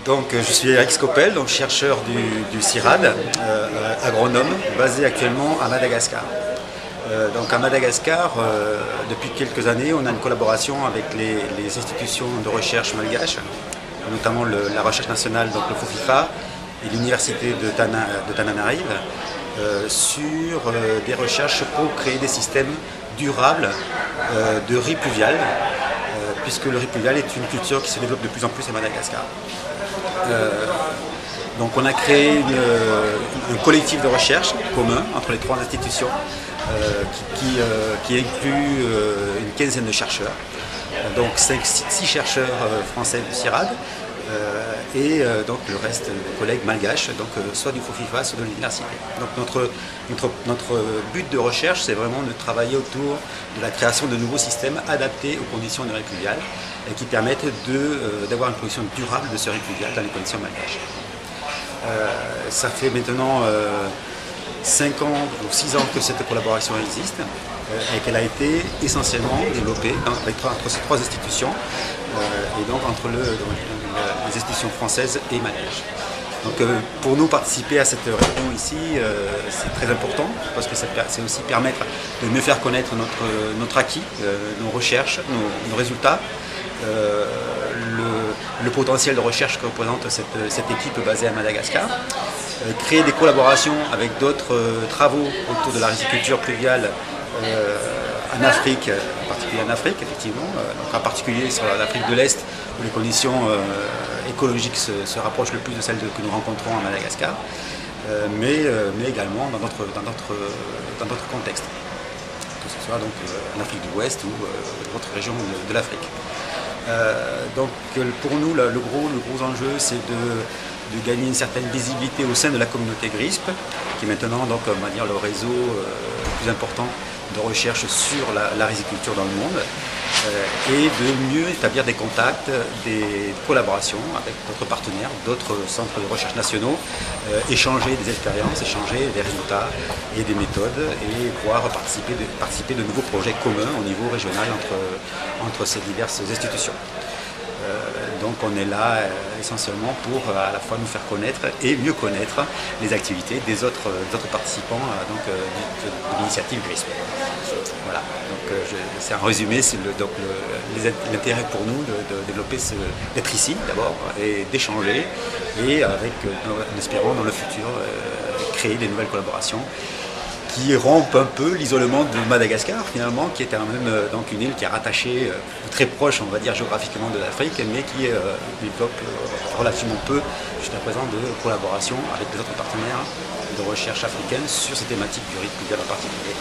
Donc, je suis Eric Scopel, donc chercheur du CIRAD, agronome, basé actuellement à Madagascar. Donc à Madagascar, depuis quelques années, on a une collaboration avec les institutions de recherche malgaches, notamment la recherche nationale, donc le FOFIFA, et l'université de Tananarive, sur des recherches pour créer des systèmes durables de riz pluvial, puisque le riz pluvial est une culture qui se développe de plus en plus à Madagascar. Donc on a créé un collectif de recherche commun entre les trois institutions qui inclut une quinzaine de chercheurs, donc 6 chercheurs français du CIRAD et donc le reste des collègues malgaches, donc soit du FOFIFA, soit de l'université. Donc notre but de recherche, c'est vraiment de travailler autour de la création de nouveaux systèmes adaptés aux conditions de riz pluvial et qui permettent d'avoir une production durable de ce riz pluvial dans les conditions malgaches. Ça fait maintenant 5 ans ou 6 ans que cette collaboration existe et qu'elle a été essentiellement développée entre ces trois institutions et donc entre les institutions françaises et malgaches. Donc pour nous, participer à cette réunion ici, c'est très important parce que c'est aussi permettre de mieux faire connaître notre acquis, nos recherches, nos résultats, le potentiel de recherche que représente cette équipe basée à Madagascar, créer des collaborations avec d'autres travaux autour de la riziculture pluviale en Afrique, en particulier en Afrique effectivement, donc en particulier sur l'Afrique de l'Est où les conditions écologiques se rapprochent le plus de celles que nous rencontrons à Madagascar, mais également dans d'autres contextes, que ce soit donc en Afrique de l'Ouest ou d'autres régions de l'Afrique. Donc pour nous le gros enjeu c'est de gagner une certaine visibilité au sein de la communauté GRISP, qui est maintenant donc, on va dire, le réseau le plus important de recherche sur la riziculture dans le monde, et de mieux établir des contacts, des collaborations avec d'autres partenaires, d'autres centres de recherche nationaux, échanger des expériences, échanger des résultats et des méthodes, et pouvoir participer de nouveaux projets communs au niveau régional entre ces diverses institutions. Donc on est là essentiellement pour à la fois nous faire connaître et mieux connaître les activités des autres participants de l'initiative GRISP. Voilà, donc c'est un résumé, c'est l'intérêt pour nous de développer, d'être ici d'abord et d'échanger et avec, en espérant dans le futur, créer des nouvelles collaborations qui rompent un peu l'isolement de Madagascar finalement, qui est quand même donc une île qui est rattachée très proche, on va dire géographiquement, de l'Afrique, mais qui développe relativement peu jusqu'à présent de collaboration avec des autres partenaires de recherche africaines sur ces thématiques du riz pluvial en particulier.